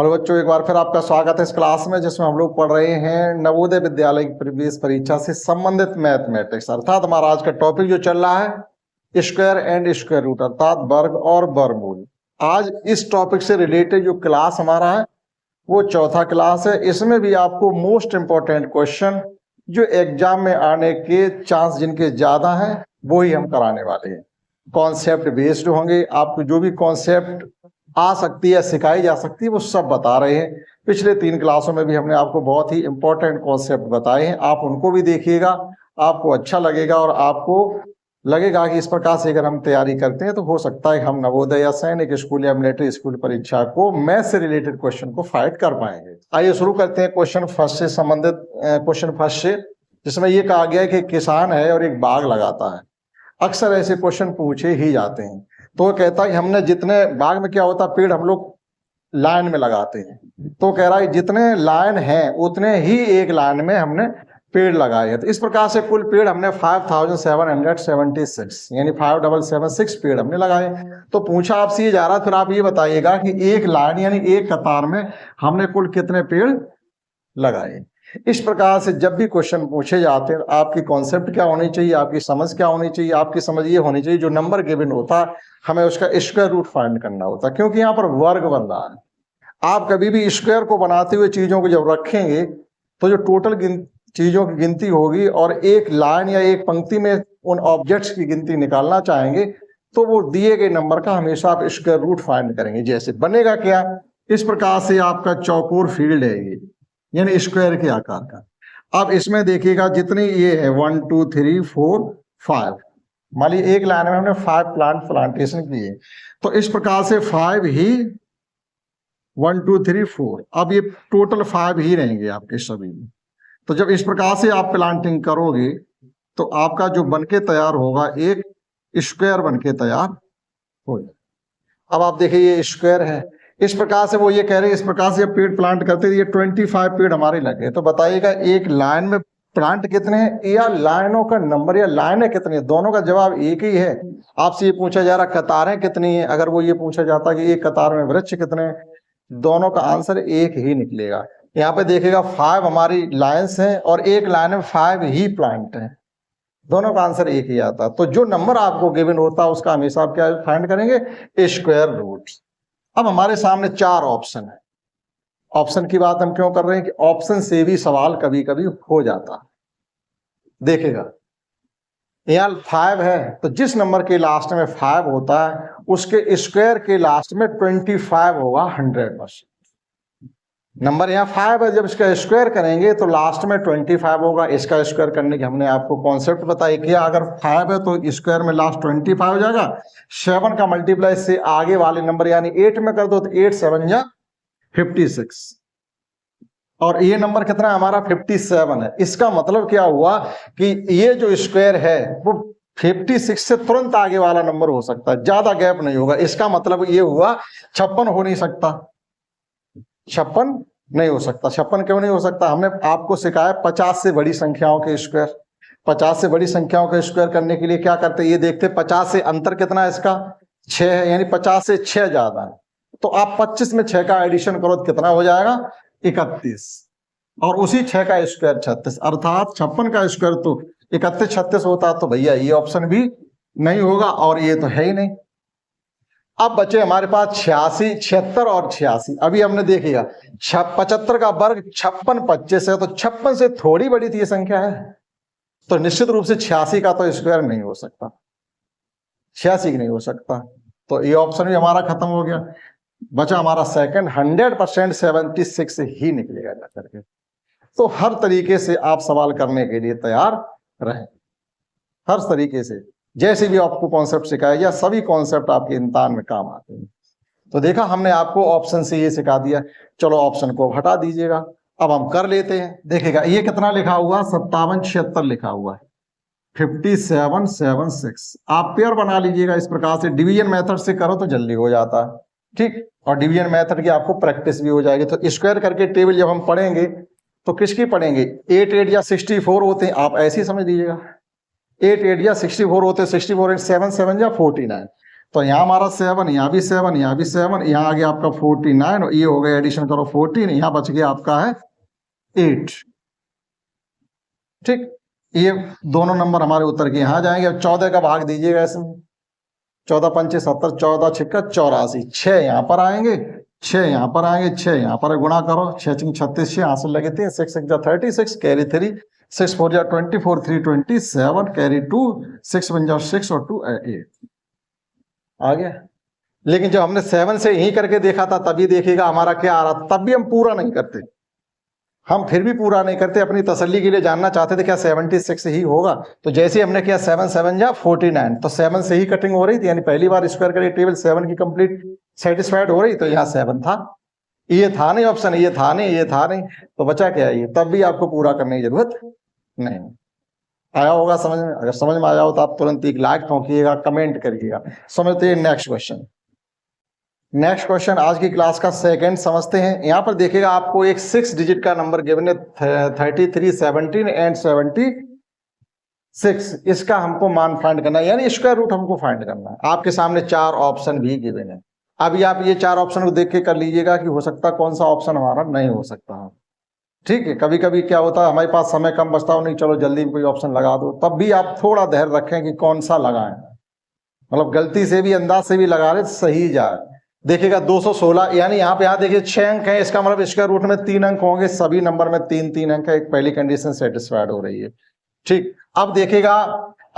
Hello बच्चों, एक बार फिर आपका स्वागत है इस क्लास में जिसमें हम लोग पढ़ रहे हैं नवोदय विद्यालय की प्रवेश परीक्षा से संबंधित मैथमेटिक्स। अर्थात हमारा आज का टॉपिक जो चल रहा है स्क्वायर एंड स्क्वायर रूट, अर्थात वर्ग और वर्गमूल। आज इस टॉपिक से रिलेटेड जो क्लास हमारा है वो चौथा क्लास है। इसमें भी आपको मोस्ट इंपॉर्टेंट क्वेश्चन जो एग्जाम में आने के चांस जिनके ज्यादा हैं वो ही हम कराने वाले हैं। कॉन्सेप्ट बेस्ड होंगे, आपको जो भी कॉन्सेप्ट आ सकती है सिखाई जा सकती है वो सब बता रहे हैं। पिछले 3 क्लासों में भी हमने आपको बहुत ही इंपॉर्टेंट कॉन्सेप्ट बताए हैं, आप उनको भी देखिएगा, आपको अच्छा लगेगा और आपको लगेगा कि इस प्रकार से अगर हम तैयारी करते हैं तो हो सकता है हम नवोदय या सैनिक स्कूल या मिलिट्री स्कूल परीक्षा को मैथ से रिलेटेड क्वेश्चन को फाइट कर पाएंगे। आइए शुरू करते हैं क्वेश्चन फर्स्ट से संबंधित क्वेश्चन फर्स्ट से, जिसमें ये कहा गया है कि किसान है और एक बाग लगाता है। अक्सर ऐसे क्वेश्चन पूछे ही जाते हैं। तो वो कहता है हमने जितने बाग में क्या होता है पेड़ हम लोग लाइन में लगाते हैं, तो कह रहा है जितने लाइन हैं उतने ही एक लाइन में हमने पेड़ लगाए हैं। तो इस प्रकार से कुल पेड़ हमने 5776 यानी 5776 पेड़ हमने लगाए। तो पूछा आपसे ये जा रहा, फिर आप ये बताइएगा कि एक लाइन यानी एक कतार में हमने कुल कितने पेड़ लगाए। इस प्रकार से जब भी क्वेश्चन पूछे जाते हैं आपकी कॉन्सेप्ट क्या होनी चाहिए, आपकी समझ क्या होनी चाहिए। आपकी समझ ये होनी चाहिए जो नंबर गिवन होता है हमें उसका स्क्वायर रूट फाइंड करना होता है, क्योंकि यहाँ पर वर्ग बन रहा है। आप कभी भी स्क्वायर को बनाते हुए चीजों को जब रखेंगे तो जो टोटल चीजों की गिनती होगी और एक लाइन या एक पंक्ति में उन ऑब्जेक्ट्स की गिनती निकालना चाहेंगे तो वो दिए गए नंबर का हमेशा आप स्क्वायर रूट फाइंड करेंगे। जैसे बनेगा क्या, इस प्रकार से आपका चौकोर फील्ड है ये, यानी स्क्वायर के आकार का। अब इसमें देखिएगा जितनी ये है 1 2 3 4 5, मान लीजिए एक लाइन में हमने 5 प्लांटेशन किए, तो इस प्रकार से 5 ही 1 2 3 4, अब ये टोटल 5 ही रहेंगे आपके सभी में। तो जब इस प्रकार से आप प्लांटिंग करोगे तो आपका जो बनके तैयार होगा एक स्क्वायर बनके तैयार हो जाएगा। अब आप देखिए ये स्क्वायर है, इस प्रकार से वो ये कह रहे हैं इस प्रकार से पेड़ प्लांट करते ये 25 पेड़ हमारे लगे। तो बताइएगा एक लाइन में प्लांट कितने हैं या लाइनों का नंबर या लाइनें कितनी है, दोनों का जवाब एक ही है। आपसे ये पूछा जा रहा कतारें कितनी है, अगर वो ये पूछा जाता कि एक कतार में वृक्ष कितने हैं, दोनों का आंसर एक ही निकलेगा। यहाँ पे देखिएगा 5 हमारी लाइन्स हैं और एक लाइन में 5 ही प्लांट है, दोनों का आंसर एक ही आता। तो जो नंबर आपको गिवन होता है उसका हमेशा आप क्या फाइंड करेंगे, स्क्वायर रूट। अब हमारे सामने 4 ऑप्शन है। ऑप्शन की बात हम क्यों कर रहे हैं कि ऑप्शन से भी सवाल कभी कभी हो जाता है। देखिएगा यहाँ 5 है तो जिस नंबर के लास्ट में 5 होता है उसके स्क्वायर के लास्ट में 25 होगा 100%। नंबर यहाँ 5 है, जब इसका स्क्वायर करेंगे तो लास्ट में 25 होगा। इसका स्क्वायर करने की हमने आपको कॉन्सेप्ट बताया कि अगर 5 है तो स्क्वायर में लास्ट 25 हो जाएगा। 7 का मल्टीप्लाई से आगे वाले नंबर यानी 8 में कर दो तो 8 7 जा 56, और ये नंबर कितना हमारा 57 है। इसका मतलब क्या हुआ कि ये जो स्क्वायर है वो 56 से तुरंत आगे वाला नंबर हो सकता है, ज्यादा गैप नहीं होगा। इसका मतलब ये हुआ 56 हो नहीं सकता, 56 नहीं हो सकता। 56 क्यों नहीं हो सकता, हमने आपको सिखाया 50 से बड़ी संख्याओं के स्क्वायर। 50 से बड़ी संख्याओं के स्क्वायर करने के लिए क्या करते ये देखते 50 से अंतर कितना है इसका 6 है, यानी 50 से 6 ज्यादा है। तो आप 25 में 6 का एडिशन करो तो कितना हो जाएगा 31, और उसी 6 का स्क्वायर 36, अर्थात 56 का स्क्वायर तो 31 36 होता। तो भैया ये ऑप्शन भी नहीं होगा और ये तो है ही नहीं। अब बचे हमारे पास 86 76 और 86। अभी हमने देखिएगा 75 का वर्ग 56 25 है, तो 56 से थोड़ी बड़ी थी ये संख्या है, तो निश्चित रूप से 86 का तो स्क्वायर नहीं हो सकता, 86 नहीं हो सकता। तो ये ऑप्शन भी हमारा खत्म हो गया। बचा हमारा सेकंड 100% 76 से ही निकलेगा जाकर के। तो हर तरीके से आप सवाल करने के लिए तैयार रहें, हर तरीके से जैसे भी आपको कॉन्सेप्ट सिखाया गया सभी कॉन्सेप्ट आपके इम्तिहान में काम आते हैं। तो देखा हमने आपको ऑप्शन से ये सिखा दिया, चलो ऑप्शन को हटा दीजिएगा। अब हम कर लेते हैं। देखिएगा ये कितना लिखा हुआ 57 76 लिखा हुआ है, 57 76। आप पेयर बना लीजिएगा इस प्रकार से, डिवीजन मेथड से करो तो जल्दी हो जाता है, ठीक। और डिवीजन मेथड की आपको प्रैक्टिस भी हो जाएगी। तो स्क्वायर करके टेबल जब हम पढ़ेंगे तो किसकी पढ़ेंगे, 8 8 या 64 होते हैं, आप ऐसे ही समझ लीजिएगा 8 8 या 64 होते हैं, 64 8 7 7 या 49। तो यहाँ हमारा 7, यहाँ भी 7, यहाँ भी 7, यहाँ आ गया आपका 49 और ये हो गया एडिशन करो 14, यहाँ बच गया आपका है 8। ठीक, ये दोनों नंबर हमारे उत्तर के यहाँ जाएंगे। अब 14 का भाग दीजिएगा इसमें, 14 पंचे 70, 14 छिक्का 84, 6 यहाँ पर आएंगे, 6 यहाँ पर आएंगे, 6 यहाँ पर गुणा करो, 6 6 36, 6 हासिल लगे थे, 6 6 36 कैरी 3, 6 4 24, 3 27 कैरी 2, 6 1 6 और 2 8 आ गया। लेकिन जब हमने 7 से यही करके देखा था तभी देखिएगा हमारा क्या आ रहा, तब भी हम पूरा नहीं करते, हम फिर भी पूरा नहीं करते, अपनी तसल्ली के लिए जानना चाहते थे क्या 76 ही होगा। तो जैसे हमने किया 7 7 जा 49, तो 7 से ही कटिंग हो रही थी, यानी पहली बार स्क्वायर करिए टेबल 7 की कंप्लीट सेटिस्फाइड हो रही, तो यहाँ 7 था, ये था नहीं ऑप्शन, ये था नहीं, ये था नहीं, तो बचा क्या ये, तब भी आपको पूरा करने की जरूरत नहीं। आया होगा समझ में? अगर समझ में आया हो तो आप तुरंत एक लाइक ठोकिएगा, कमेंट करिएगा। समझते हैं नेक्स्ट क्वेश्चन। नेक्स्ट क्वेश्चन आज की क्लास का सेकंड समझते हैं। यहाँ पर देखिएगा आपको एक 6 डिजिट का नंबर गिवन है 33, 17 एंड 76। इसका हमको मान फाइंड करना है, यानी स्क्वायर रूट हमको फाइंड करना है। आपके सामने 4 ऑप्शन भी गिवन है। अभी आप ये 4 ऑप्शन को देख के कर लीजिएगा कि हो सकता कौन सा ऑप्शन हमारा नहीं हो सकता। ठीक है, कभी कभी क्या होता है हमारे पास समय कम बचता हो, नहीं चलो जल्दी कोई ऑप्शन लगा दो, तब भी आप थोड़ा धैर्य रखें कि कौन सा लगाएं, मतलब गलती से भी अंदाज से भी लगा रहे सही जाए। देखिएगा 216, यानी यहाँ पे देखिए 6 अंक है, इसका मतलब स्क्वायर रूट में 3 अंक होंगे, सभी नंबर में 3 3 अंक है, एक पहली कंडीशन सेटिस्फाइड हो रही है। ठीक, अब देखिएगा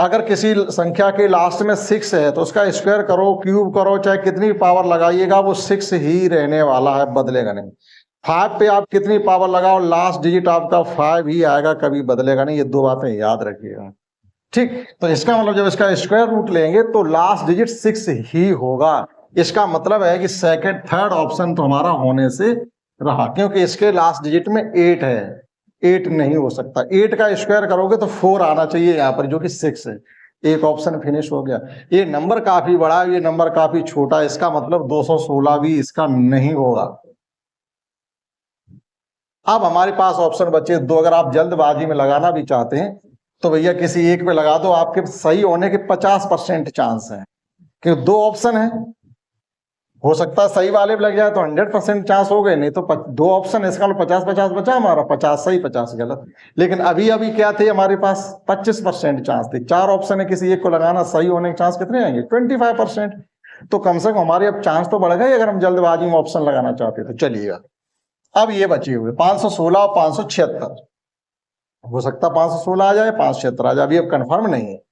अगर किसी संख्या के लास्ट में 6 है तो उसका स्क्वायर करो, क्यूब करो, चाहे कितनी पावर लगाइएगा वो 6 ही रहने वाला है, बदलेगा नहीं। 5 पे आप कितनी पावर लगाओ, लास्ट डिजिट आपका 5 ही आएगा, कभी बदलेगा नहीं। ये 2 बातें याद रखिएगा। ठीक, तो इसका मतलब जब इसका स्क्वायर रूट लेंगे तो लास्ट डिजिट 6 ही होगा। इसका मतलब है कि सेकंड थर्ड ऑप्शन तो हमारा होने से रहा, क्योंकि इसके लास्ट डिजिट में 8 है, 8 नहीं हो सकता। 8 का स्क्वायर करोगे तो 4 आना चाहिए यहाँ पर, जो कि 6 है। एक ऑप्शन फिनिश हो गया। ये नंबर काफी बड़ा है, ये नंबर काफी छोटा है, इसका मतलब 216 भी इसका नहीं होगा। अब हमारे पास ऑप्शन बचे 2। अगर आप जल्दबाजी में लगाना भी चाहते हैं तो भैया किसी एक पे लगा दो, आपके सही होने के 50% चांस है, क्योंकि 2 ऑप्शन है। हो सकता है सही वाले पे लग जाए तो 100% चांस हो गए, नहीं तो 2 ऑप्शन, इसका 50-50 बचा हमारा, 50 सही 50 गलत। लेकिन अभी क्या थे हमारे पास 25% चांस थे। 4 ऑप्शन है, किसी एक को लगाना, सही होने के चांस कितने आएंगे? 25%। तो कम से कम हमारे अब चांस तो बढ़ गए अगर हम जल्दबाजी में ऑप्शन लगाना चाहते तो। चलिएगा, अब ये बचे हुए 516 और 576, हो सकता 516 आ जाए, 576 आ जाए, अभी अब कंफर्म नहीं है।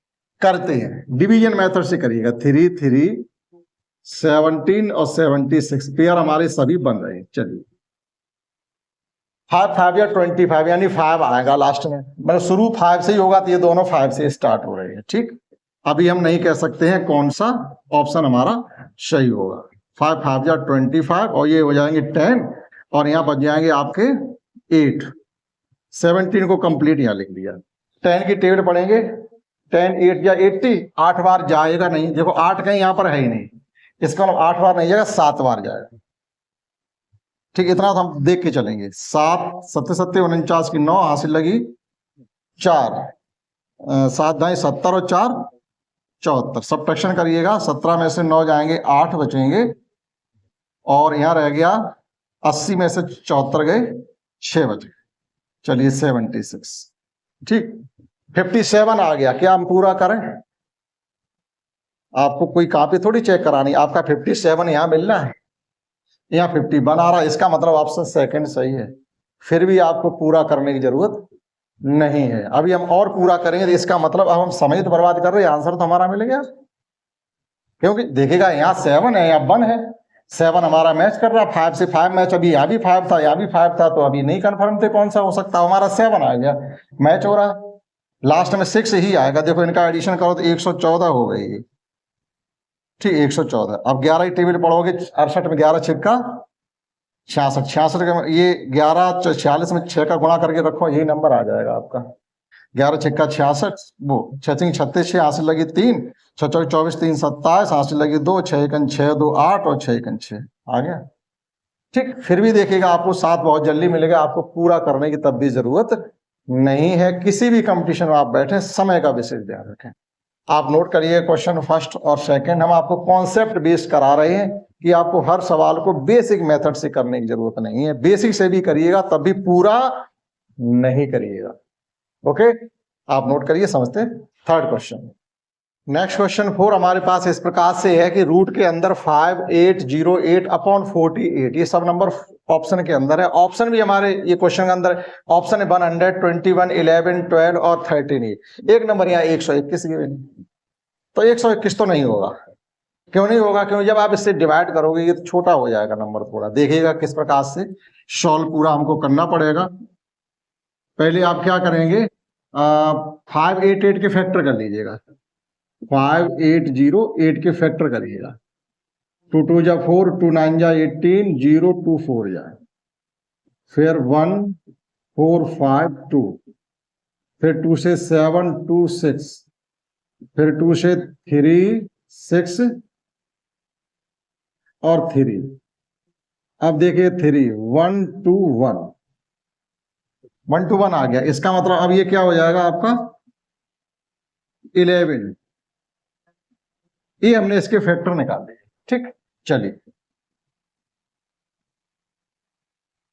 करते हैं, डिवीजन मेथड से करिएगा। 3 3 17 और 76 पेयर हमारे सभी बन रहे हैं। चलिए 5 5 या 25, यानी 5 आएगा लास्ट में, मतलब शुरू 5 से ही होगा, तो ये दोनों 5 से स्टार्ट हो रहे हैं। ठीक, अभी हम नहीं कह सकते हैं कौन सा ऑप्शन हमारा सही होगा। 5 5 या 25 और ये हो जाएंगे 10 और यहाँ बच जाएंगे आपके 8। 17 को कंप्लीट यहाँ लिख दिया। 10 की टेबल पढ़ेंगे, 10 8 या 80, 8 बार जाएगा नहीं। देखो 8 कहीं यहाँ पर है ही नहीं, इसका मतलब 8 बार नहीं जाएगा, 7 बार जाएगा। ठीक, इतना तो हम देख के चलेंगे। 7 7 7 49 की 9 हासिल लगी 4, 7 दाएं 70 और 4 74। सब्ट्रैक्शन करिएगा, 17 में से 9 जाएंगे, 8 बचेंगे और यहाँ रह गया 80 में से 74 गए, 6 बच गए। चलिए 76। ठीक, 57 आ गया। क्या हम पूरा करें? आपको कोई कॉपी थोड़ी चेक करानी, आपका 57 यहाँ मिलना है, यहाँ 51 आ रहा है, इसका मतलब ऑप्शन सेकंड सही है। फिर भी आपको पूरा करने की जरूरत नहीं है। अभी हम और पूरा करेंगे तो इसका मतलब अब हम समय तो बर्बाद कर रहे हैं, आंसर तो हमारा मिलेगा। क्योंकि देखिएगा यहाँ 7 है, यहाँ 1 है, 7 हमारा मैच कर रहा, 5 से 5 मैच, अभी यहाँ भी 5 था, यहाँ भी 5 था, तो अभी नहीं कंफर्म थे कौन सा हो सकता। हमारा 7 आ गया, मैच हो रहा है। लास्ट में 6 ही आएगा। देखो इनका एडिशन करो तो 114 हो गई। ठीक, 114। अब 11 की टेबल पढ़ोगे, 68 में 11 छिक्का 66, 66 का ये 11 46 में 6 का गुणा करके रखो, यही नंबर आ जाएगा आपका। 11 छिक्का 66, वो 6 36, 6 हासिल लगी 3, 6 24 3 27 हासिल लगी 2, 6 1 6 2 8 और 6 1 6 आ गया। ठीक, फिर भी देखिएगा आपको 7 बहुत जल्दी मिलेगा, आपको पूरा करने की तब भी जरूरत नहीं है। किसी भी कंपटीशन में आप बैठे, समय का विशेष ध्यान रखें। आप नोट करिए क्वेश्चन फर्स्ट और सेकंड, हम आपको कॉन्सेप्ट बेस्ड करा रहे हैं कि आपको हर सवाल को बेसिक मेथड से करने की जरूरत नहीं है, बेसिक से भी करिएगा तब भी पूरा नहीं करिएगा। ओके, आप नोट करिए, समझते हैं। थर्ड क्वेश्चन, नेक्स्ट क्वेश्चन 4 हमारे पास इस प्रकार से है कि रूट के अंदर 5808/48, ये सब नंबर ऑप्शन के अंदर है। ऑप्शन भी हमारे ये क्वेश्चन के अंदर ऑप्शन है 100, 21, 11, 12 और 13। एक नंबर यहाँ 121 गिवन, तो 121 तो नहीं होगा। क्यों नहीं होगा? क्योंकि जब आप इससे डिवाइड करोगे ये तो छोटा हो जाएगा नंबर थोड़ा। देखिएगा किस प्रकार से सॉल्व पूरा हमको करना पड़ेगा। पहले आप क्या करेंगे, 588 के फैक्टर कर लीजिएगा, 5808 के फैक्टर करिएगा। 2 2 जा 4, 2 9 जा 18, 0 2 4 जाए, फिर 1 4 5 2, फिर 2 से 7 2 6, फिर 2 से 3 6 और 3। अब देखिए 3 1 2 1 1 2 1 आ गया। इसका मतलब अब ये क्या हो जाएगा आपका 11। ये हमने इसके फैक्टर निकाले। ठीक, चलिए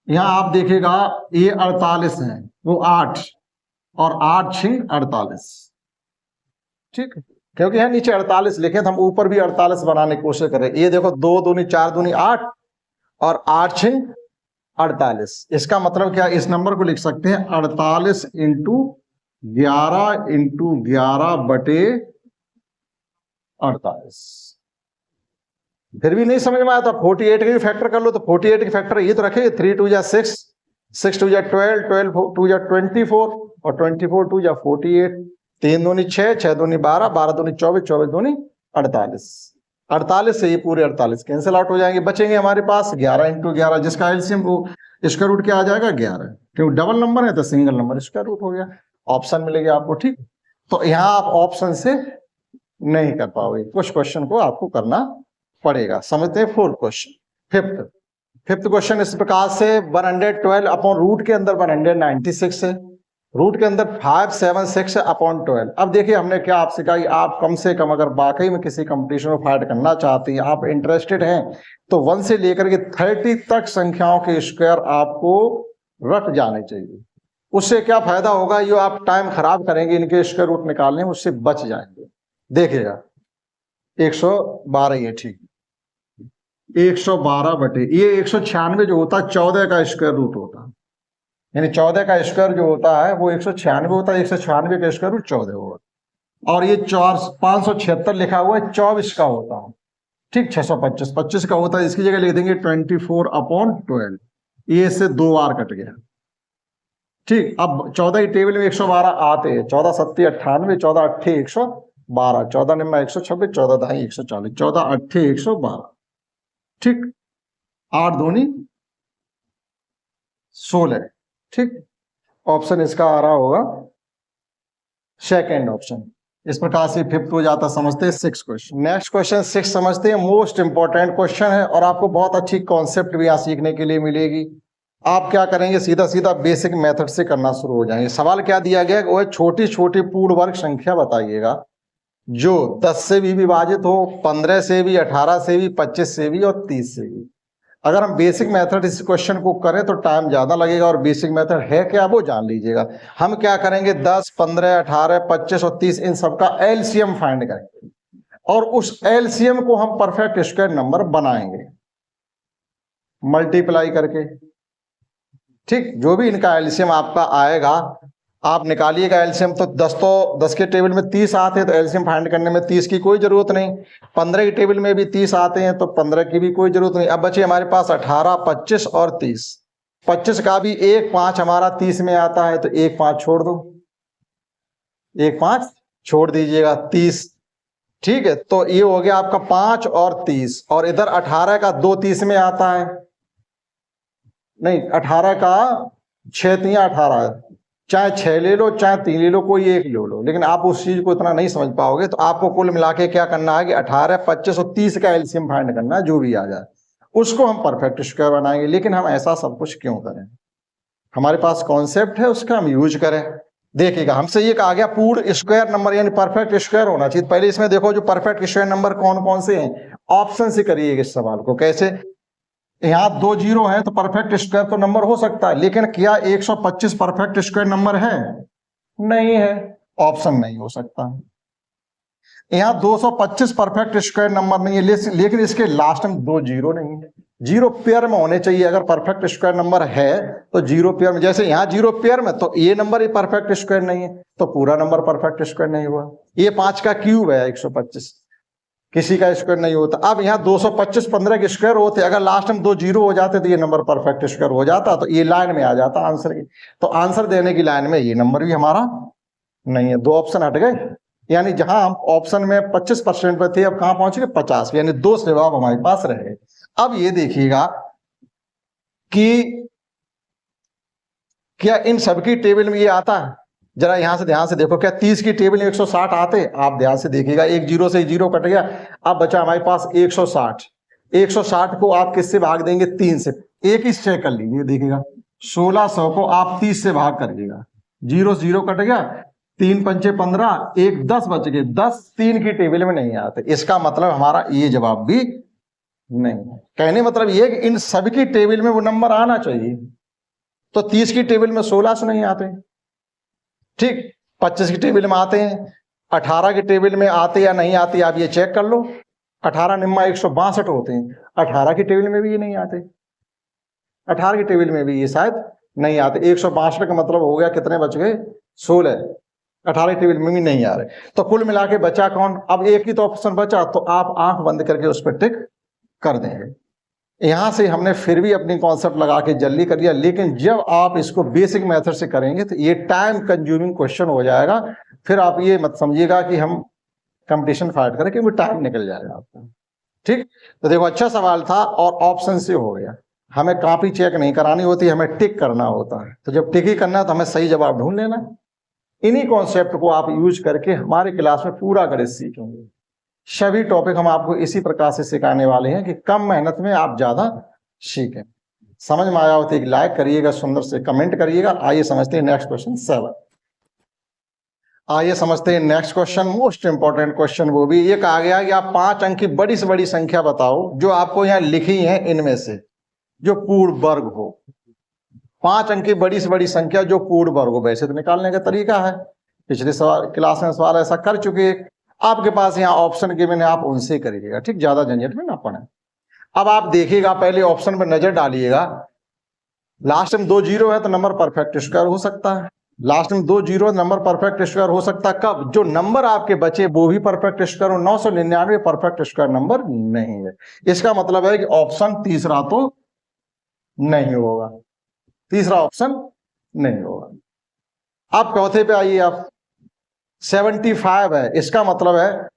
यहां आप देखिएगा ये 48 है, वो 8 और 8 6 48। ठीक, क्योंकि यहां नीचे 48 लिखे तो हम ऊपर भी 48 बनाने की कोशिश करें। ये देखो 2 दूनी 4 दूनी 8 और 8 6 48। इसका मतलब क्या, इस नंबर को लिख सकते हैं 48 इंटू 11 इंटू 11 बटे 48। फिर भी नहीं समझ में आया तो 48 के भी फैक्टर कर लो। तो 48 के फैक्टर ये तो रखे, 3 2 जा 6, 6 2 जा 12, 12 2 जा 24 और 24 2 जा 48, 3 दूनी 6, 6 दूनी 12, 12 दूनी 24, 24 दूनी 48। 48 से ये पूरे 48 कैंसिल आउट हो जाएंगे, बचेंगे हमारे पास 11 इंटू 11, जिसका एलसीएम वो स्क्वायर रूट क्या आ जाएगा 11, क्योंकि डबल नंबर है तो सिंगल नंबर स्क्वायर रूट हो गया। ऑप्शन मिलेगा आपको। ठीक, तो यहाँ आप ऑप्शन से नहीं कर पाओगे, कुछ क्वेश्चन को आपको करना पड़ेगा। समझते हैं। फोर्थ क्वेश्चन, फिफ्थ क्वेश्चन इस प्रकार से 112 अपॉन रूट के अंदर 196 है, रूट के अंदर 576 अपॉन 12। अब देखिए हमने क्या आपसे कहा कि आप कम से कम अगर वाकई में किसी कंपटीशन में फाइट करना चाहते हैं, आप इंटरेस्टेड हैं, तो 1 से लेकर के 30 तक संख्याओं के स्क्वायर आपको रट जाने चाहिए। उससे क्या फायदा होगा, ये आप टाइम खराब करेंगे इनके स्क्वायर रूट निकालने में, उससे बच जाएंगे। देखिएगा 112, ये ठीक 112 बटे ये 196 जो होता है 14 का स्क्वायर रूट होता है, यानी 14 का स्क्वायर जो होता है वो 196 होता है, 196 का स्क्वायर रूट 14 होगा। और ये 576 लिखा हुआ है 24 का होता है। ठीक, 625 25 का होता है, इसकी जगह लिख देंगे 24 अपॉन 12। ये इससे 2 बार कट गया। ठीक, अब 14 की टेबल में 112 आते हैं, 14 7 98, 14 8 112, 14 9 126, 14 ढाई 140, 14 8 112। ठीक, 8 दूनी 16। ठीक, ऑप्शन इसका आ रहा होगा सेकेंड ऑप्शन। इस प्रकार से फिफ्थ हो जाता। समझते हैं। सिक्स क्वेश्चन, नेक्स्ट क्वेश्चन 6 समझते हैं। मोस्ट इंपॉर्टेंट क्वेश्चन है और आपको बहुत अच्छी कॉन्सेप्ट भी यहाँ सीखने के लिए मिलेगी। आप क्या करेंगे, सीधा सीधा बेसिक मेथड से करना शुरू हो जाएंगे। सवाल क्या दिया गया है, वो है छोटी छोटी पूर्ण वर्ग संख्या बताइएगा जो 10 से भी विभाजित हो, 15 से भी, 18 से भी, 25 से भी और 30 से भी। अगर हम बेसिक मेथड इस क्वेश्चन को करें तो टाइम ज्यादा लगेगा, और बेसिक मेथड है क्या वो जान लीजिएगा। हम क्या करेंगे, 10, 15, 18, 25 और 30 इन सबका एलसीएम फाइंड करेंगे और उस एलसीएम को हम परफेक्ट स्क्वायर नंबर बनाएंगे मल्टीप्लाई करके। ठीक, जो भी इनका एलसीएम आपका आएगा आप निकालिएगा एलसीएम। तो 10 के टेबल में 30 आते हैं तो एलसीएम फाइंड करने में 30 की कोई जरूरत नहीं। 15 के टेबल में भी 30 आते हैं तो 15 की भी कोई जरूरत नहीं। अब बचे हमारे पास 18, 25 और 30। 25 का भी 1 5 हमारा 30 में आता है तो 1 5 छोड़ दो, 1 5 छोड़ दीजिएगा, 30। ठीक है, तो ये हो गया आपका 5 और 30। और इधर 18 का 2 30 में आता है, नहीं 18 का 6 3 18 है, चाहे 6 ले लो चाहे 3 ले लो, कोई एक ले लो, लेकिन आप उस चीज को इतना नहीं समझ पाओगे। तो आपको कुल मिला के क्या करना है कि 18, 25 और 30 का एलसीएम फाइंड करना है, जो भी आ जाए उसको हम परफेक्ट स्क्वायर बनाएंगे। लेकिन हम ऐसा सब कुछ क्यों करें, हमारे पास कॉन्सेप्ट है उसका हम यूज करें। देखिएगा हमसे ये कहा गया पूर्ण स्क्वायर नंबर यानी परफेक्ट स्क्वायर होना चाहिए। पहले इसमें देखो जो परफेक्ट स्क्वायर नंबर कौन कौन से हैं, ऑप्शन से करिएगा इस सवाल को। कैसे, यहाँ 2 जीरो है तो परफेक्ट स्क्वायर तो नंबर हो सकता है, लेकिन क्या 125 परफेक्ट स्क्वायर नंबर है? नहीं है, ऑप्शन नहीं हो सकता। यहाँ 225 परफेक्ट स्क्वायर नंबर नहीं है, लेकिन इसके लास्ट में 2 जीरो नहीं है। जीरो पेयर में होने चाहिए, अगर परफेक्ट स्क्वायर नंबर है तो जीरो पेयर में। जैसे यहाँ जीरो पेयर में, तो ये नंबर ही परफेक्ट स्क्वायर नहीं है, तो पूरा नंबर परफेक्ट स्क्वायर नहीं हुआ। ये 5 का क्यूब है 125, किसी का स्क्वायर नहीं होता। अब यहाँ 225 15 के स्क्वायर होते, अगर लास्ट में 2 जीरो हो जाते तो ये नंबर परफेक्ट स्क्वायर हो जाता, तो ये लाइन में आ जाता आंसर की। तो आंसर देने की लाइन में ये नंबर भी हमारा नहीं है, 2 ऑप्शन हट गए। यानी जहां हम ऑप्शन में 25% पे थे, अब कहां पहुंच गए 50, यानी 2 जवाब हमारे पास रहे। अब ये देखिएगा कि क्या इन सबकी टेबल में ये आता है? जरा यहां से ध्यान से देखो, क्या 30 की टेबल में 160 आते? आप ध्यान से देखिएगा, एक जीरो से जीरो कट गया, अब बचा हमारे पास 160। 160 को आप किससे भाग देंगे? 3 से। एक ही चेक कर लीजिए, देखिएगा 1600 को आप 30 से भाग करिएगा, जीरो से जीरो कट गया, 3 पंचे 15, 1 10 बच गए। 10 3 की टेबल में नहीं आते, इसका मतलब हमारा ये जवाब भी नहीं है। कहने मतलब ये कि इन सभी की टेबल में वो नंबर आना चाहिए। तो 30 की टेबल में 16 से नहीं आते, ठीक, 25 की टेबल में आते हैं, 18 की टेबल में आते या नहीं आते आप ये चेक कर लो। 18 निम्मा 162 होते हैं, 18 की टेबल में भी ये नहीं आते, 18 की टेबल में भी ये शायद नहीं आते। 162 का मतलब हो गया कितने बच गए? 16। 18 की टेबल में भी नहीं आ रहे, तो कुल मिला के बचा कौन? अब एक ही तो ऑप्शन बचा, तो आप आंख बंद करके उस पर टिक कर देंगे। यहां से हमने फिर भी अपनी कॉन्सेप्ट लगा के जल्दी कर लिया, लेकिन जब आप इसको बेसिक मेथड से करेंगे तो ये टाइम कंज्यूमिंग क्वेश्चन हो जाएगा। फिर आप ये मत समझिएगा कि हम कंपटीशन फाइट करें, क्योंकि टाइम निकल जाएगा आपका। ठीक, तो देखो अच्छा सवाल था और ऑप्शन से हो गया। हमें कॉपी चेक नहीं करानी होती, हमें टिक करना होता है। तो जब टिक ही करना है तो हमें सही जवाब ढूंढ लेना। इन्हीं कॉन्सेप्ट को आप यूज करके हमारे क्लास में पूरा गणित सीखेंगे। सभी टॉपिक हम आपको इसी प्रकार से सिखाने वाले हैं कि कम मेहनत में आप ज्यादा सीखें। समझ में आया हो तो एक लाइक करिएगा, सुंदर से कमेंट करिएगा। आइए समझते हैं नेक्स्ट क्वेश्चन 7। आइए समझते हैं next question, most important question. वो भी एक आ गया कि आप 5 अंक की बड़ी से बड़ी संख्या बताओ जो आपको यहाँ लिखी है इनमें से जो पूर्ण वर्ग हो। 5 अंक की बड़ी से बड़ी संख्या जो पूर्ण वर्ग हो। वैसे तो निकालने का तरीका है, पिछले सवाल क्लास में सवाल ऐसा कर चुके, आपके पास यहाँ ऑप्शन गिवन है, आप उनसे करिएगा। ठीक, ज्यादा झंझट में ना पड़े। अब आप देखिएगा, पहले ऑप्शन पर नजर डालिएगा, लास्ट में 2 जीरो है तो नंबर परफेक्ट स्क्वायर हो सकता है। लास्ट में 2 जीरो नंबर परफेक्ट स्क्वायर हो सकता है कब? जो नंबर आपके बचे वो भी परफेक्ट स्क्वायर हो। 999 परफेक्ट स्क्वायर नंबर नहीं है। इसका मतलब है कि ऑप्शन तीसरा तो नहीं होगा, तीसरा ऑप्शन नहीं होगा। अब चौथे पे आइए, आप 75 है। इसका मतलब है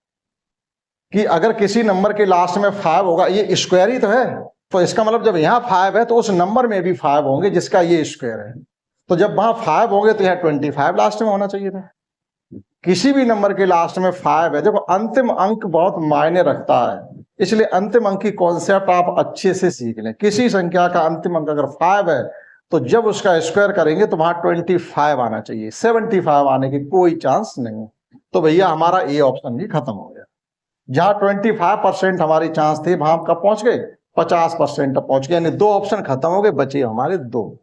कि अगर किसी नंबर के लास्ट में 5 होगा, ये स्क्वायर ही तो है, तो इसका मतलब जब यहाँ 5 है तो उस नंबर में भी 5 होंगे जिसका ये स्क्वायर है। तो जब वहां 5 होंगे तो यहाँ 25 लास्ट में होना चाहिए था। किसी भी नंबर के लास्ट में 5 है, देखो अंतिम अंक बहुत मायने रखता है, इसलिए अंतिम अंक की कॉन्सेप्ट आप अच्छे से सीख लें। किसी संख्या का अंतिम अंक अगर 5 है तो जब उसका स्क्वायर करेंगे तो वहां 25 आना चाहिए, 75 आने की कोई चांस नहीं। तो भैया हमारा ए ऑप्शन भी खत्म हो गया। जहां 25% हमारी चांस थी वहां हम कब पहुंच गए? 50% तक पहुंच गए, यानी 2 ऑप्शन खत्म हो गए, बचे हमारे 2।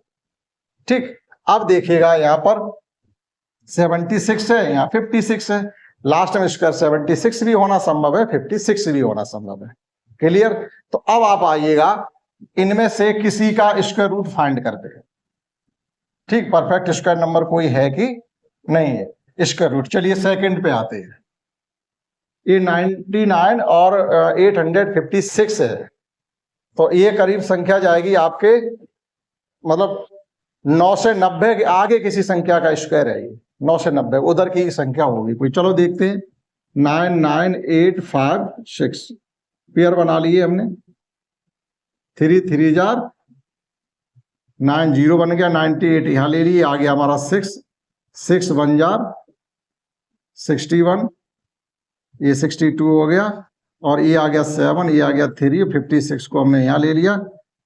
ठीक, अब देखिएगा यहाँ पर 76 है, यहाँ 56 है। लास्ट में स्क्वायर 76 भी होना संभव है, 56 भी होना संभव है। क्लियर? तो अब आप आइएगा, इनमें से किसी का स्क्वायर रूट फाइंड करते हैं। ठीक, परफेक्ट स्क्वायर नंबर कोई है कि नहीं है स्क्वायर रूट। चलिए सेकंड पे आते हैं। ये 99 और 856 है, तो ये करीब संख्या जाएगी आपके, मतलब 9 से 90 के आगे किसी संख्या का स्क्वायर है। ये 9 से 90 उधर की संख्या होगी कोई। चलो देखते हैं। 99856 पेयर बना लिए हमने, 3 3 जार 9 0 बन गया, 98 यहां ले लिए, आ गया हमारा 6 6 1 जार 61, ये 62 हो गया, और ये आ गया 7, ये आ गया 3, 56 को हमने यहां ले लिया,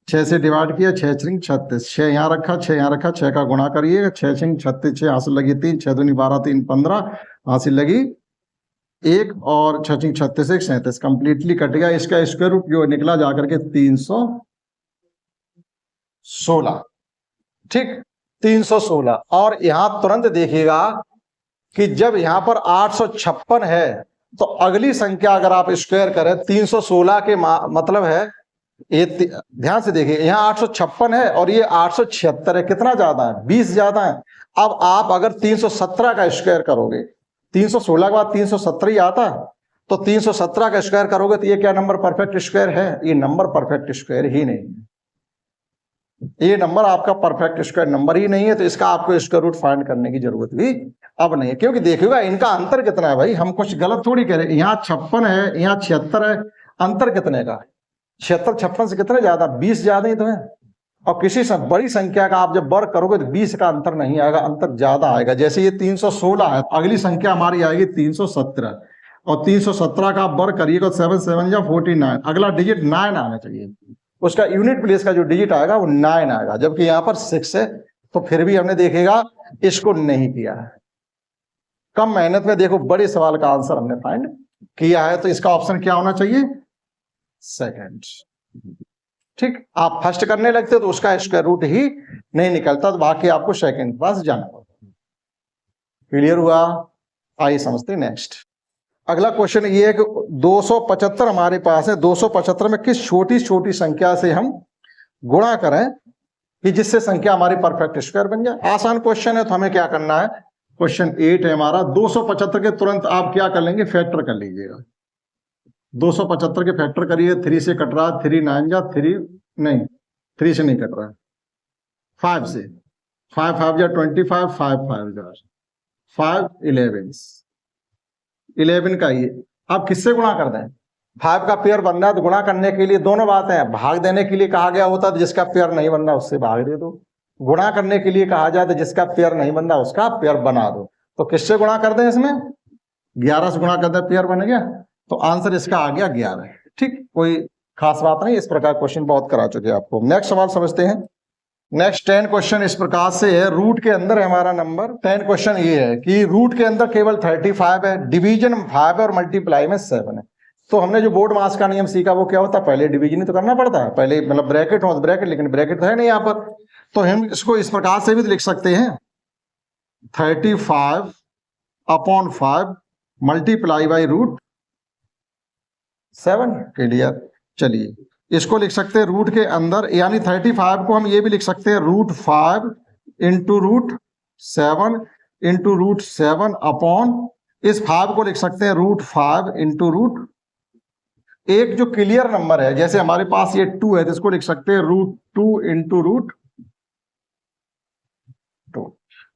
6 से डिवाइड किया, 6 6 36, 6 यहाँ रखा, 6 यहाँ रखा, 6 का गुणा करिए, 6 6 36, 6 हासिल लगी 3, 6 दूनी 12, 3 15, हासिल लगी 1 और 6 6 36 1 37, कंप्लीटली कट गया। इसका स्क्वायर रूट जो निकला जाकर के 316, ठीक 316। और यहां तुरंत देखिएगा कि जब यहां पर 856 है तो अगली संख्या अगर आप स्क्वायर करें 316 के मतलब है, ये ध्यान से देखिए, यहाँ 856 है और ये 876 है, कितना ज्यादा है? 20 ज्यादा है। अब आप अगर 317 का स्क्वायर करोगे, 316 के बाद 317 ही आता है, तो 317 का स्क्वायर करोगे तो ये क्या नंबर परफेक्ट स्क्वायर है? ये नंबर परफेक्ट स्क्वायर ही नहीं, ये नंबर आपका परफेक्ट स्क्वायर नंबर ही नहीं है, तो इसका आपको स्क्वायर रूट फाइंड करने की जरूरत भी अब नहीं है। क्योंकि देखिएगा इनका अंतर कितना है भाई, हम कुछ गलत थोड़ी कह रहे हैं। यहाँ 56 है, यहाँ 76 है, अंतर कितने का? 76 56 से कितने ज्यादा? 20 ज्यादा ही तो है। और किसी से बड़ी संख्या का आप जब वर्ग करोगे तो 20 का अंतर नहीं आएगा, अंतर ज्यादा आएगा। जैसे ये 316 है, अगली संख्या हमारी आएगी 317, और 317 का आप वर्ग करिएगा 7 7 या 49, अगला डिजिट 9 आना चाहिए, उसका यूनिट प्लेस का जो डिजिट आएगा वो 9 आएगा, जबकि यहाँ पर 6 है। तो फिर भी हमने देखेगा इसको नहीं किया है, कम मेहनत में देखो बड़े सवाल का आंसर हमने फाइंड किया है। तो इसका ऑप्शन क्या होना चाहिए? सेकंड, ठीक। आप फर्स्ट करने लगते तो उसका स्क्वायर रूट ही नहीं निकलता, तो बाकी आपको सेकंड पास जाना पड़ता। क्लियर हुआ? आइए समझते हैं नेक्स्ट। अगला क्वेश्चन ये है कि 275 हमारे पास है, 275 में किस छोटी छोटी संख्या से हम गुणा करें कि जिससे संख्या हमारी परफेक्ट स्क्वायर बन जाए। आसान क्वेश्चन है, तो हमें क्या करना है, क्वेश्चन 8 है हमारा। 275 के तुरंत आप क्या कर लेंगे, फैक्टर कर लीजिएगा। 275 के फैक्टर करिए, 3 से कट रहा है, 3 9 जा 3 नहीं, 3 से नहीं कट रहा है, 5 से, 5 5 जा 25, 5 5 जा 5 11 का ये आप किससे गुणा कर दें? 5 का पेयर बन रहा है तो गुणा करने के लिए दोनों बातें हैं। भाग देने के लिए कहा गया होता तो जिसका पेयर नहीं बन रहा उससे भाग दे दो, गुणा करने के लिए कहा जाए तो जिसका पेयर नहीं बन रहा उसका पेयर बना दो। तो किससे गुणा कर दें? इसमें 11 से गुणा कर दें, पेयर बन गया, तो आंसर इसका आ गया 11, ठीक। कोई खास बात नहीं, इस प्रकार क्वेश्चन बहुत करा चुके आपको। नेक्स्ट सवाल समझते हैं। नेक्स्ट 10 क्वेश्चन इस प्रकार से है, रूट के अंदर है हमारा नंबर। 10 क्वेश्चन ये है कि रूट के अंदर केवल 35 है, डिवीजन 5 है और मल्टीप्लाई में 7 है। तो हमने जो बोर्ड मास का नियम सीखा वो क्या होता है, पहले डिवीजन ही तो करना पड़ता है, पहले मतलब ब्रैकेट हो तो ब्रैकेट, लेकिन ब्रैकेट तो है नहीं यहाँ पर, तो हम इसको इस प्रकार से भी लिख सकते हैं 35/5 मल्टीप्लाई बाई रूट 7। क्लियर? चलिए इसको लिख सकते हैं रूट के अंदर, यानी 35 को हम ये भी लिख सकते हैं √5 इंटू √7 इंटू √7 अपॉन, इस 5 को लिख सकते हैं √5 इंटू रूट, एक जो क्लियर नंबर है जैसे हमारे पास ये 2 है तो इसको लिख सकते हैं √2 इंटू √2।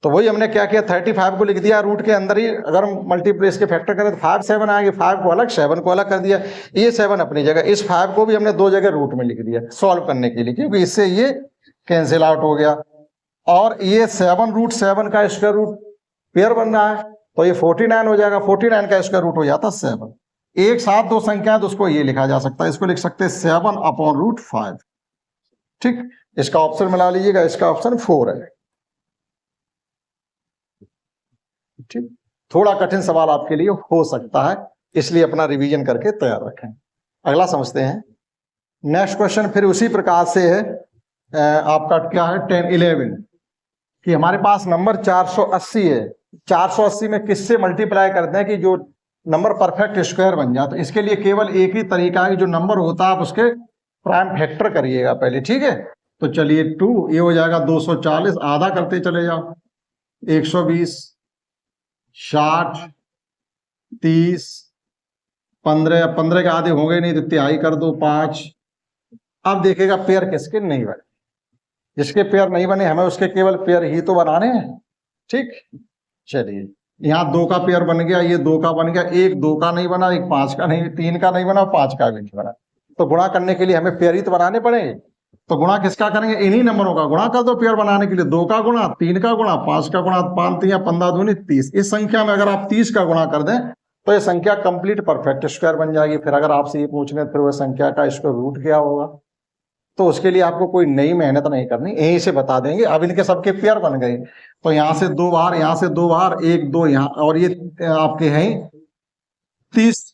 तो वही हमने क्या किया, 35 को लिख दिया रूट के अंदर ही, अगर हम मल्टीप्लेस के फैक्टर करें तो 5 7 आएंगे, 5 को अलग 7 को अलग कर दिया, ये 7 अपनी जगह, इस 5 को भी हमने 2 जगह रूट में लिख दिया सॉल्व करने के लिए, क्योंकि इससे ये कैंसिल आउट हो गया। और ये 7 √7 का स्क्वायर रूट पेयर बन रहा है तो ये 49 हो जाएगा, 49 का स्क्वायर रूट हो जाता 7। एक साथ दो संख्या तो उसको ये लिखा जा सकता है, इसको लिख सकते हैं 7 अपॉन √5, ठीक। इसका ऑप्शन मिला लीजिएगा, इसका ऑप्शन 4 है, ठीक। थोड़ा कठिन सवाल आपके लिए हो सकता है, इसलिए अपना रिवीजन करके तैयार रखें। अगला समझते हैं। नेक्स्ट क्वेश्चन फिर उसी प्रकार से है, आपका क्या है 10 11 कि हमारे पास नंबर 480 है, 480 में किससे मल्टीप्लाई करते हैं कि जो नंबर परफेक्ट स्क्वायर बन जाए। तो इसके लिए केवल एक ही तरीका है, जो नंबर होता है आप उसके प्राइम फैक्टर करिएगा पहले, ठीक है। तो चलिए 2 ये हो जाएगा 240, आधा करते चले जाओ, 120 60 30 15, 15 के आधे होंगे नहीं तो तिहाई कर दो 5। अब देखेगा पेयर किसके नहीं बने, जिसके पेयर नहीं बने हमें उसके केवल पेयर ही तो बनाने हैं, ठीक। चलिए यहाँ 2 का पेयर बन गया, ये 2 का बन गया, एक 2 का नहीं बना, एक 5 का नहीं, 3 का नहीं बना, 5 का भी नहीं बना। तो गुणा करने के लिए हमें पेयर ही तो बनाने पड़ेंगे। तो गुणा किसका करेंगे, इन्हीं नंबरों का गुणा कर दो पेयर बनाने के लिए, 2 का गुणा, 3 का गुणा, 5 का गुणा, 5 3 15 दूनी 30। इस संख्या में अगर आप 30 का गुणा कर दें तो ये संख्या कंप्लीट परफेक्ट स्क्वायर बन जाएगी। फिर अगर आपसे ये पूछ लें फिर वह संख्या का स्क्वायर रूट क्या होगा, तो उसके लिए आपको कोई नई मेहनत नहीं करनी, यहीं से बता देंगे। अब इनके सबके पेयर बन गए, तो यहाँ से 2 बार, यहाँ से 2 बार, 1 2 यहाँ, और ये आपके हैं 30,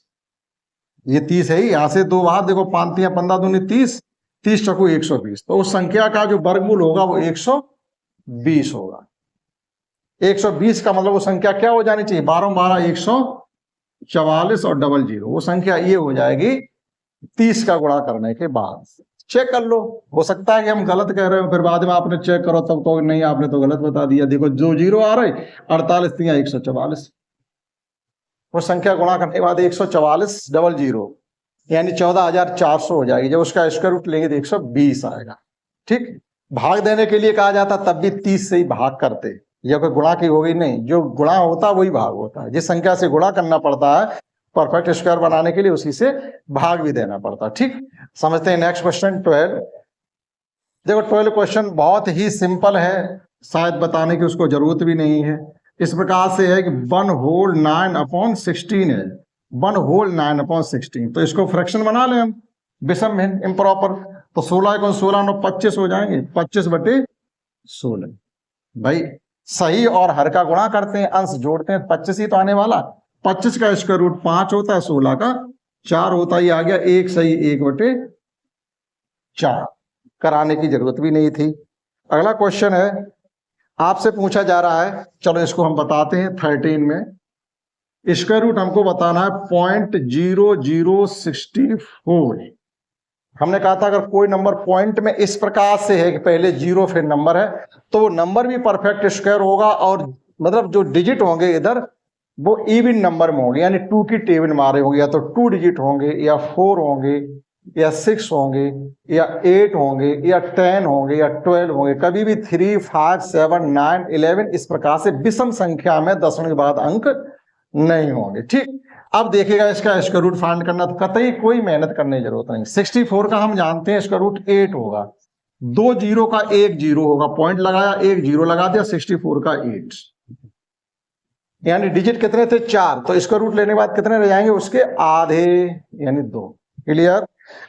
ये 30 है, यहाँ से 2 बार, देखो 5 3 15 दूनी 30, 30 चौको 120, तो उस संख्या का जो वर्गमूल होगा वो 120 होगा। 120 का मतलब वो संख्या क्या हो जानी चाहिए, 12 12 144 और डबल जीरो, वो संख्या ये हो जाएगी 30 का गुणा करने के बाद। चेक कर लो, हो सकता है कि हम गलत कह रहे हो, फिर बाद में आपने चेक करो तब तो नहीं, आपने तो गलत बता दिया। देखो जो जीरो आ रहे 48 3 144, वो संख्या गुणा करने के बाद 144 डबल जीरो यानी 14,400 हो जाएगी। जब उसका स्क्वायर रूट लेंगे तो 120 आएगा। ठीक, भाग देने के लिए कहा जाता तब भी 30 से ही भाग करते, या कोई गुणा की हो गई नहीं, जो गुणा होता वही भाग होता है। जिस संख्या से गुणा करना पड़ता है परफेक्ट स्क्वायर बनाने के लिए, उसी से भाग भी देना पड़ता है। ठीक, समझते हैं। Next question 12। देखो 12 क्वेश्चन बहुत ही सिंपल है, शायद बताने की उसको जरूरत भी नहीं है। इस प्रकार से है कि 1 होल 9/16 है, 1 होल 9/16, तो इसको फ्रैक्शन बना लें हम, विषम भिन्न इम्प्रॉपर। तो 16 को 16 9 25 हो जाएंगे, 25/16। भाई सही और हर का गुणा करते हैं, अंश जोड़ते हैं, 25 ही तो आने वाला। 25 का स्क्वायर रूट 5 होता है, 16 का 4 होता है, ये आ गया 1 सही 1/4। कराने की जरूरत भी नहीं थी। अगला क्वेश्चन है, आपसे पूछा जा रहा है, चलो इसको हम बताते हैं। 13 में स्क्वायर रूट हमको बताना है 0.0064। हमने कहा था अगर कोई नंबर पॉइंट में इस प्रकार से है कि पहले जीरो फिर नंबर है, तो वो नंबर भी परफेक्ट स्क्वायर होगा, और मतलब जो डिजिट होंगे इधर वो इवन नंबर में होंगे, यानी 2 की टेबल मारे होंगे, या तो 2 डिजिट होंगे, या 4 होंगे, या 6 होंगे, या 8 होंगे, या 10 होंगे, या 12 होंगे। कभी भी 3 5 7 9 11 इस प्रकार से विषम संख्या में 10वें के बाद अंक नहीं होंगे। ठीक, अब देखिएगा इसका स्क्वायर रूट फाइंड करना, तो कतई कोई मेहनत करने की जरूरत नहीं। 64 का हम जानते हैं स्क्वायर रूट 8 होगा, 2 जीरो का 1 जीरो होगा, पॉइंट लगाया 1 जीरो लगा दिया, 64 का 8, यानी डिजिट कितने थे 4, तो स्क्वायर रूट लेने के बाद कितने रह जाएंगे उसके आधे, यानी 2। क्लियर।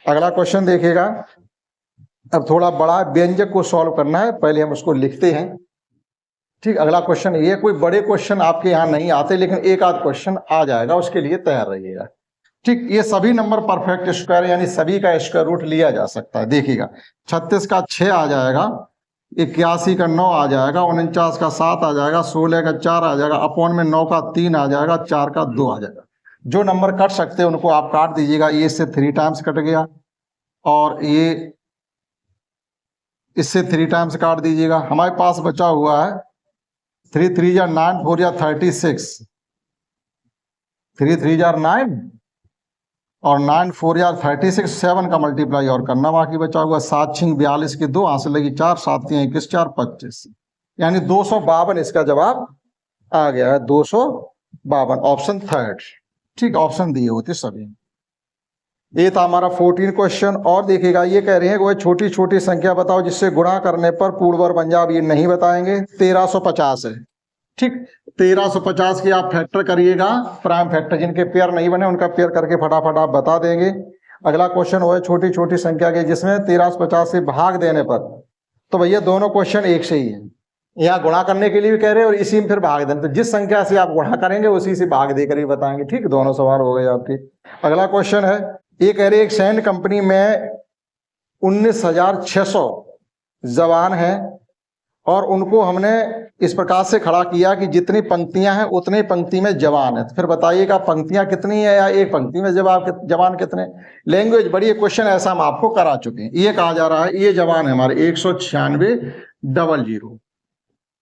अगला क्वेश्चन देखिएगा, अब थोड़ा बड़ा व्यंजक को सॉल्व करना है, पहले हम उसको लिखते हैं। ठीक, अगला क्वेश्चन ये, कोई बड़े क्वेश्चन आपके यहाँ नहीं आते, लेकिन एक आध क्वेश्चन आ जाएगा, उसके लिए तैयार रहिएगा। ठीक, ये सभी नंबर परफेक्ट स्क्वायर यानी सभी का स्क्वायर रूट लिया जा सकता है। देखिएगा 36 का 6 आ जाएगा, 81 का 9 आ जाएगा, 49 का 7 आ जाएगा, 16 का 4 आ जाएगा, अपॉन में 9 का 3 आ जाएगा, 4 का 2 आ जाएगा। जो नंबर कट सकते हैं उनको आप काट दीजिएगा। ये इससे 3 टाइम्स कट गया, और ये इससे 3 टाइम्स काट दीजिएगा। हमारे पास बचा हुआ है 3 3 जा 9 4 जा 36, 3 3 जा 9 और 9 4 जा 36, 7 का मल्टीप्लाई और करना, बाकी बचा हुआ 7 6 42 की 2 हाथ से लगी 4, 7 3 21 4 25, यानी 252 इसका जवाब आ गया है, 252, ऑप्शन थर्ड। ठीक, ऑप्शन दिए होते सभी। ये था हमारा 14 क्वेश्चन। और देखिएगा ये कह रहे हैं कोई छोटी छोटी संख्या बताओ जिससे गुणा करने पर पूर्ण वर्ग बन जाए। ये नहीं बताएंगे, 1350 है। ठीक, 1350 की आप फैक्टर करिएगा, प्राइम फैक्टर। जिनके पेयर नहीं बने उनका पेयर करके फटाफट आप बता देंगे। अगला क्वेश्चन हो छोटी छोटी संख्या के जिसमें 1350 से भाग देने पर, तो भैया दोनों क्वेश्चन एक से ही है। यहाँ गुणा करने के लिए भी कह रहे हैं और इसी में फिर भाग देने, तो जिस संख्या से आप गुणा करेंगे उसी से भाग देकर ही बताएंगे। ठीक, दोनों सवाल हो गए आपके। अगला क्वेश्चन है, ये कह रहे हैं एक सैन्य कंपनी में 19,600 जवान हैं, और उनको हमने इस प्रकार से खड़ा किया कि जितनी पंक्तियां हैं उतनी पंक्ति में जवान है। तो फिर बताइएगा पंक्तियां कितनी है या एक पंक्ति में जवान कितने। लैंग्वेज बड़ी क्वेश्चन ऐसा हम आपको करा चुके हैं। ये कहा जा रहा है ये जवान है हमारे 196,000।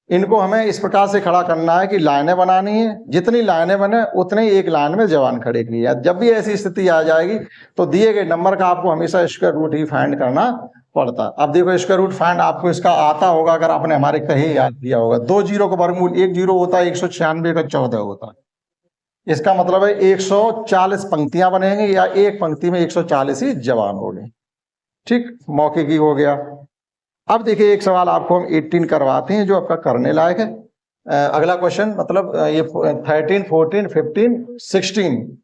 इनको हमें इस प्रकार से खड़ा करना है कि लाइनें बनानी है, जितनी लाइनें बने उतने एक लाइन में जवान खड़े किए। जब भी ऐसी स्थिति आ जाएगी तो दिए गए नंबर का आपको हमेशा स्क्वायर रूट ही फाइंड करना पड़ता। अब देखो स्क्वायर रूट फाइंड आपको इसका आता होगा, अगर आपने हमारे कहे याद किया होगा। 2 जीरो का वर्गमूल 1 जीरो होता है, 196 का 14 होता है। इसका मतलब है 140 पंक्तियां बनेंगी, या एक पंक्ति में 140 ही जवान हो गए। ठीक, मौके की हो गया। अब देखिए एक सवाल आपको हम 18 करवाते हैं जो आपका करने लायक है। अगला क्वेश्चन मतलब ये 13 14 15 16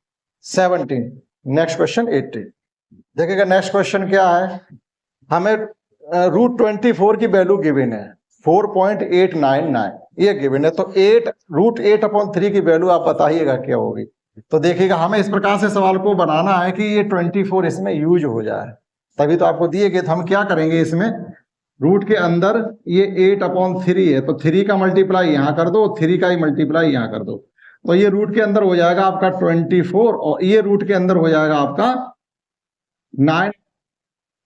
17, नेक्स्ट क्वेश्चन 18। देखिएगा नेक्स्ट क्वेश्चन क्या है, हमें √24 की वैल्यू गिवन है 4.899, ये गिवन है। तो √8/3 की वैल्यू आप बताइएगा क्या होगी। तो देखिएगा हमें इस प्रकार से सवाल को बनाना है कि ये 24 इसमें यूज हो जाए, तभी तो आपको दिए गए। तो हम क्या करेंगे, इसमें रूट के अंदर ये 8/3 है, तो 3 का मल्टीप्लाई यहाँ कर दो, 3 का ही मल्टीप्लाई यहाँ कर दो, तो ये रूट के अंदर हो जाएगा आपका 24 और ये रूट के अंदर हो जाएगा आपका 9।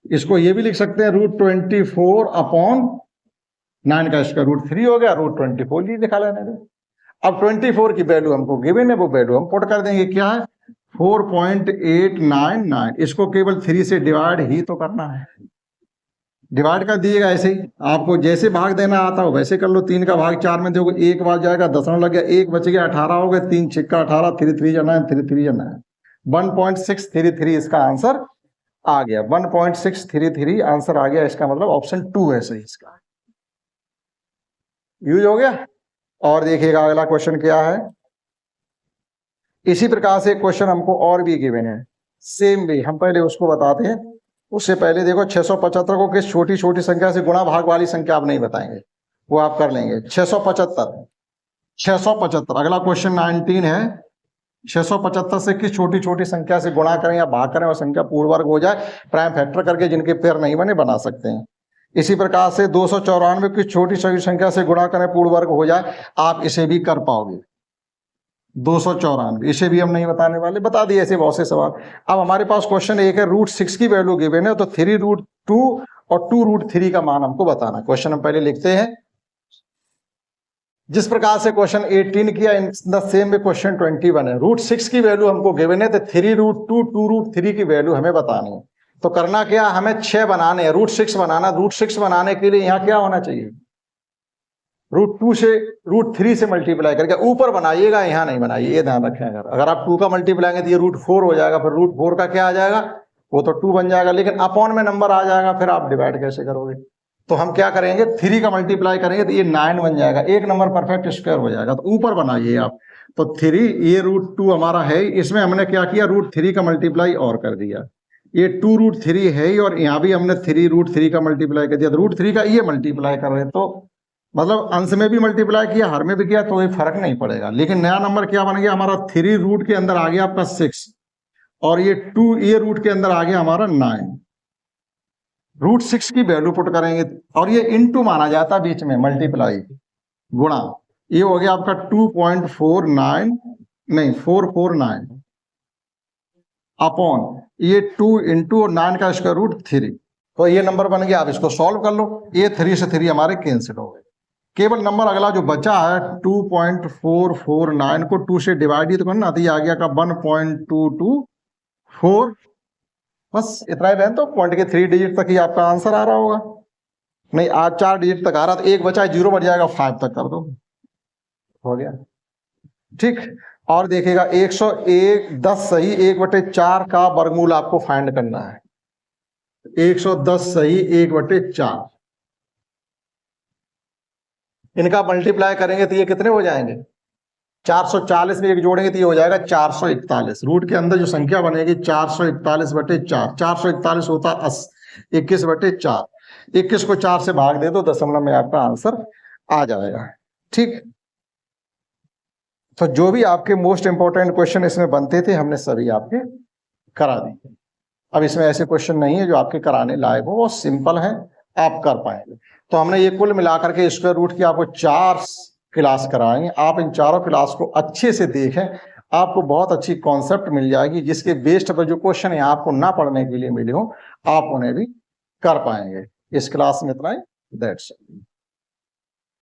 इसको ये भी लिख सकते हैं √24/9 का इसका √3 हो गया, √24 ही दिखा लेने दे। अब 24 की वैल्यू हमको गिवन है, वो वैल्यू हम पुट कर देंगे। क्या है 4.899, इसको केवल 3 से डिवाइड ही तो करना है, डिवाइड कर दीजिएगा। ऐसे ही आपको जैसे भाग देना आता हो वैसे कर लो। 3 का भाग 4 में दोगे, 1 बार जाएगा, 10 लग गया, 1 बच गया, 18 हो गए, 3 छिक्का 18, 3 3 9, 3 3 9, 1.633 इसका आंसर आ गया। 1.633 आंसर आ गया, इसका मतलब ऑप्शन 2 है सही इसका, यूज हो गया। और देखिएगा अगला क्वेश्चन क्या है। इसी प्रकार से क्वेश्चन हमको और भी गिवन है, सेम वे। हम पहले उसको बताते हैं, उससे पहले देखो 675 को किस छोटी छोटी संख्या से गुणा भाग वाली संख्या आप नहीं बताएंगे, वो आप कर लेंगे। 675 अगला क्वेश्चन 19 है। 675 से किस छोटी छोटी संख्या से गुणा करें या भाग करें और संख्या पूर्ण वर्ग हो जाए, प्राइम फैक्टर करके, जिनके पेयर नहीं बने बना सकते हैं। इसी प्रकार से 294 की छोटी छोटी संख्या से गुणा करें पूर्ण वर्ग हो जाए, आप इसे भी कर पाओगे। 294 इसे भी हम नहीं बताने वाले, बता दिए ऐसे बहुत से सवाल। अब हमारे पास क्वेश्चन एक है, √6 की वैल्यू गिवन है, तो 3√2 और 2√3 का मान हमको बताना। क्वेश्चन हम पहले लिखते हैं। जिस प्रकार से क्वेश्चन 18 किया, इन द सेम में क्वेश्चन 21 है। √6 की वैल्यू हमको गिवन है, तो 3√2 2√3 की वैल्यू हमें बतानी है। तो करना क्या, हमें 6 बनाने हैं, √6 बनाना। √6 बनाने के लिए यहाँ क्या होना चाहिए, √2 से √3 से मल्टीप्लाई करके ऊपर बनाइएगा, यहाँ नहीं बनाइए, ये ध्यान रखें। अगर आप 2 का मल्टीप्लाई तो ये √4 हो जाएगा, फिर √4 का क्या आ जाएगा, वो तो 2 बन जाएगा, लेकिन अपॉन में नंबर आ जाएगा, फिर आप डिवाइड कैसे करोगे। तो हम क्या करेंगे, 3 का मल्टीप्लाई करेंगे तो ये 9 बन जाएगा, एक नंबर परफेक्ट स्क्वायर हो जाएगा। तो ऊपर बनाइए आप। तो 3, ये √2 हमारा है, इसमें हमने क्या किया, √3 का मल्टीप्लाई और कर दिया। ये 2√3 है और यहाँ भी हमने 3√3 का मल्टीप्लाई कर दिया। तो √3 का ये मल्टीप्लाई कर रहे हैं, तो मतलब अंश में भी मल्टीप्लाई किया, हर में भी किया, तो ये फर्क नहीं पड़ेगा। लेकिन नया नंबर क्या बन गया हमारा, 3 रूट के अंदर आ गया आपका 6 और ये 2 ये रूट के अंदर आ गया हमारा 9। √6 की वैल्यू पुट करेंगे और ये इनटू माना जाता है बीच में, मल्टीप्लाई गुणा, ये हो गया आपका 2.49 नहीं 449 अपॉन ये 2 इंटू 9 का स्क्वायर रूट 3। तो ये नंबर बन गया। आप इसको सॉल्व कर लो, ये 3 से 3 हमारे कैंसिल हो गए। केवल नंबर अगला जो बचा है 2.449 को 2 से डिवाइड ही तो करना, तो ये आ गया का 1.224। बस इतना ही रहता, तो पॉइंट के 3 डिजिट तक ही आपका आंसर आ रहा होगा। नहीं आज 4 डिजिट तक आ रहा, तो एक बचा है 0 बन जाएगा, 5 तक कर दो, हो गया ठीक। और देखिएगा 110 सही 1/4 का वर्गमूल आपको फाइंड करना है। 110 सही 1/4, इनका मल्टीप्लाई करेंगे तो ये कितने हो जाएंगे, 440 में एक जोड़ेंगे तो ये हो जाएगा 441। रूट के अंदर जो संख्या बनेगी 441/4, 441 होता 21/4, 21 को 4 से भाग दे दो, दशमलव में आपका आंसर आ जाएगा ठीक। तो जो भी आपके मोस्ट इंपॉर्टेंट क्वेश्चन इसमें बनते थे हमने सभी आपके करा दिए। अब इसमें ऐसे क्वेश्चन नहीं है जो आपके कराने लायक हो, वो सिंपल है, आप कर पाएंगे। तो हमने ये कुल मिलाकर के स्क्वायर रूट की आपको 4 क्लास कराएंगे। आप इन चारों क्लास को अच्छे से देखें, आपको बहुत अच्छी कॉन्सेप्ट मिल जाएगी, जिसके बेस्ड पर जो क्वेश्चन यहाँ आपको ना पढ़ने के लिए मिले हो, आप उन्हें भी कर पाएंगे। इस क्लास में इतना ही, दैट्स इट।